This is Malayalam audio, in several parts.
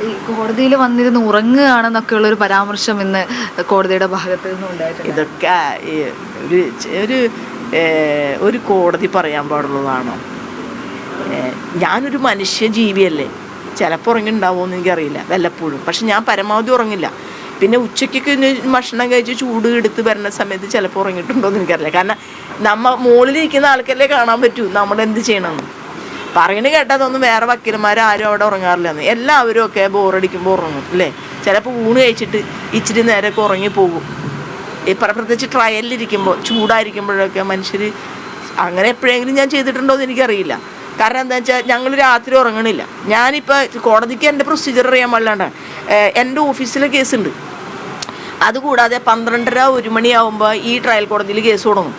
ഈ കോടതിയിൽ വന്നിരുന്ന് ഉറങ്ങുകയാണെന്നൊക്കെ ഉള്ളൊരു പരാമർശം ഇന്ന് കോടതിയുടെ ഭാഗത്ത് നിന്നും ഉണ്ടായിട്ടുണ്ട്. ഇതൊക്കെ ഒരു കോടതി പറയാൻ പാടുള്ളതാണോ? ഞാനൊരു മനുഷ്യ ജീവിയല്ലേ, ചിലപ്പോൾ ഉറങ്ങിണ്ടാവുമെന്ന് എനിക്കറിയില്ല, വല്ലപ്പോഴും. പക്ഷെ ഞാൻ പരമാവധി ഉറങ്ങില്ല. പിന്നെ ഉച്ചയ്ക്കൊക്കെ ഭക്ഷണം കഴിച്ച് ചൂട് എടുത്ത് വരുന്ന സമയത്ത് ചിലപ്പോൾ ഉറങ്ങിയിട്ടുണ്ടോ എന്ന് എനിക്കറിയില്ല. കാരണം മുകളിലിരിക്കുന്ന ആൾക്കല്ലേ കാണാൻ പറ്റൂ നമ്മളെന്ത് ചെയ്യണമെന്ന്. പറയണ കേട്ടതൊന്നും വേറെ വക്കീലന്മാരും അവിടെ ഉറങ്ങാറില്ലെന്ന്. എല്ലാവരും ഒക്കെ ബോറടിക്കുമ്പോൾ ഉറങ്ങും അല്ലേ. ചിലപ്പോൾ ഊണ് കഴിച്ചിട്ട് ഇച്ചിരി നേരമൊക്കെ ഉറങ്ങിപ്പോകും. പ്രത്യേകിച്ച് ട്രയലിലിരിക്കുമ്പോൾ ചൂടായിരിക്കുമ്പോഴൊക്കെ മനുഷ്യർ അങ്ങനെ എപ്പോഴെങ്കിലും ഞാൻ ചെയ്തിട്ടുണ്ടോ എന്ന് എനിക്കറിയില്ല. കാരണം എന്താ വെച്ചാൽ ഞങ്ങൾ രാത്രി ഉറങ്ങണില്ല. ഞാനിപ്പോൾ കോടതിക്ക് എൻ്റെ പ്രൊസീജിയർ അറിയാൻ പാടില്ലാണ്ട് എൻ്റെ ഓഫീസിലെ കേസുണ്ട്. അതുകൂടാതെ 12:30-1 മണിയാകുമ്പോൾ ഈ ട്രയൽ കോടതിയിൽ കേസ് തുടങ്ങും.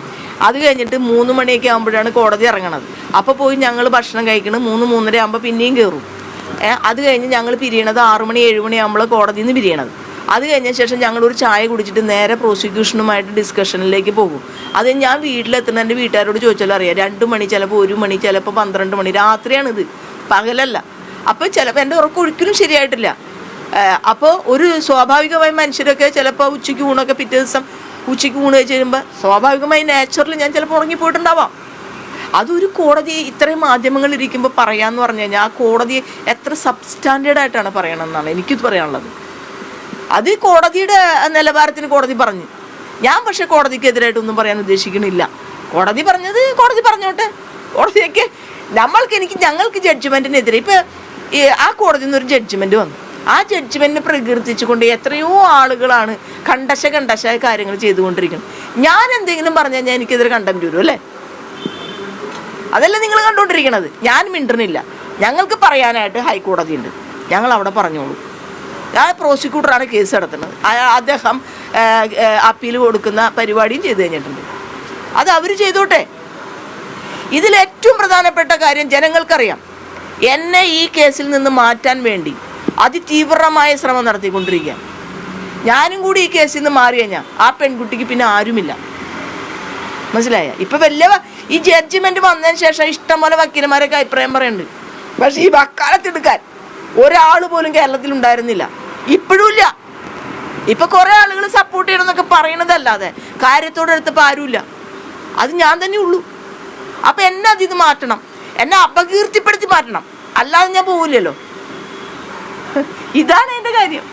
അത് കഴിഞ്ഞിട്ട് 3 മണിയൊക്കെ ആകുമ്പോഴാണ് കോടതി ഇറങ്ങണത്. അപ്പോൾ പോയി ഞങ്ങൾ ഭക്ഷണം കഴിക്കണം. 3-3:30 ആകുമ്പോൾ പിന്നെയും കയറും. അത് കഴിഞ്ഞ് ഞങ്ങൾ പിരിയണത് 6 മണി 7 മണിയാകുമ്പോൾ കോടതിയിൽ നിന്ന് പിരിയണത്. അത് കഴിഞ്ഞ ശേഷം ഞങ്ങളൊരു ചായ കുടിച്ചിട്ട് നേരെ പ്രോസിക്യൂഷനുമായിട്ട് ഡിസ്കഷനിലേക്ക് പോകും. അത് ഞാൻ വീട്ടിലെത്തുന്ന എൻ്റെ വീട്ടുകാരോട് ചോദിച്ചാലും അറിയാം. 2 മണി, ചിലപ്പോൾ 1 മണി, ചിലപ്പോൾ 12 മണി, രാത്രിയാണിത്, പകലല്ല. അപ്പോൾ ചിലപ്പോൾ എൻ്റെ ഉറക്കം ഒരിക്കലും ശരിയായിട്ടില്ല. അപ്പോൾ ഒരു സ്വാഭാവികമായി മനുഷ്യരൊക്കെ ചിലപ്പോൾ ഉച്ചയ്ക്ക് ഊണൊക്കെ പിറ്റേ ദിവസം ഉച്ചയ്ക്ക് ഊണ് കഴിച്ച് കഴിയുമ്പോൾ സ്വാഭാവികമായി നാച്ചുറലി ഞാൻ ചിലപ്പോൾ ഉറങ്ങിപ്പോയിട്ടുണ്ടാവാം. അതൊരു കോടതി ഇത്രയും മാധ്യമങ്ങളിരിക്കുമ്പോൾ പറയാമെന്ന് പറഞ്ഞു കഴിഞ്ഞാൽ ആ കോടതി എത്ര സബ്സ്റ്റാൻഡേർഡായിട്ടാണ് പറയണമെന്നാണ് എനിക്കിത് പറയാനുള്ളത്. അത് കോടതിയുടെ നിലവാരത്തിന് കോടതി പറഞ്ഞു. ഞാൻ പക്ഷേ കോടതിക്കെതിരായിട്ടൊന്നും പറയാൻ ഉദ്ദേശിക്കണില്ല. കോടതി പറഞ്ഞത് കോടതി പറഞ്ഞോട്ടെ. കോടതിയൊക്കെ ഞങ്ങൾക്ക് ജഡ്ജ്മെൻറ്റിനെതിരെ ഇപ്പോൾ ആ കോടതിയിൽ നിന്നൊരു ജഡ്ജ്മെൻറ്റ് വന്നു. ആ ജഡ്ജ്മെൻറ്റിനെ പ്രകീർത്തിച്ചുകൊണ്ട് എത്രയോ ആളുകളാണ് കണ്ടശായ കാര്യങ്ങൾ ചെയ്തുകൊണ്ടിരിക്കുന്നത്. ഞാൻ എന്തെങ്കിലും പറഞ്ഞു കഴിഞ്ഞാൽ എനിക്കെതിരെ കണ്ടന്റ് വരും അല്ലേ? അതല്ല നിങ്ങൾ കണ്ടുകൊണ്ടിരിക്കണത്. ഞാൻ മിണ്ടണില്ല. ഞങ്ങൾക്ക് പറയാനായിട്ട് ഹൈക്കോടതി ഉണ്ട്, ഞങ്ങൾ അവിടെ പറഞ്ഞോളൂ. ഞാൻ പ്രോസിക്യൂട്ടറാണ് കേസ് നടത്തുന്നത്. അദ്ദേഹം അപ്പീൽ കൊടുക്കുന്ന പരിപാടിയും ചെയ്തു കഴിഞ്ഞിട്ടുണ്ട്. അത് അവർ ചെയ്തോട്ടെ. ഇതിലേറ്റവും പ്രധാനപ്പെട്ട കാര്യം ജനങ്ങൾക്കറിയാം, എന്നെ ഈ കേസിൽ നിന്ന് മാറ്റാൻ വേണ്ടി അതിതീവ്രമായ ശ്രമം നടത്തിക്കൊണ്ടിരിക്കുക. ഞാനും കൂടി ഈ കേസിൽ നിന്ന് മാറി കഴിഞ്ഞാൽ ആ പെൺകുട്ടിക്ക് പിന്നെ ആരുമില്ല. മനസ്സിലായ? ഇപ്പം ഈ ജഡ്ജ്മെൻറ്റ് വന്നതിന് ശേഷം ഇഷ്ടംപോലെ വക്കീലന്മാരൊക്കെ അഭിപ്രായം പറയുന്നുണ്ട്. പക്ഷേ ഈ വക്കാലത്തെടുക്കാൻ ഒരാൾ പോലും കേരളത്തിൽ ഉണ്ടായിരുന്നില്ല, ഇപ്പോഴും ഇല്ല. ഇപ്പം കുറേ ആളുകൾ സപ്പോർട്ട് ചെയ്യണമെന്നൊക്കെ പറയണതല്ലാതെ കാര്യത്തോടെടുത്തപ്പോൾ ആരുമില്ല. അത് ഞാൻ തന്നെ ഉള്ളൂ. അപ്പം എന്നെ അതിന് മാറ്റണം, എന്നെ അപകീർത്തിപ്പെടുത്തി മാറ്റണം, അല്ലാതെ ഞാൻ പോവില്ലല്ലോ. ഇതാണ് എൻ്റെ കാര്യം.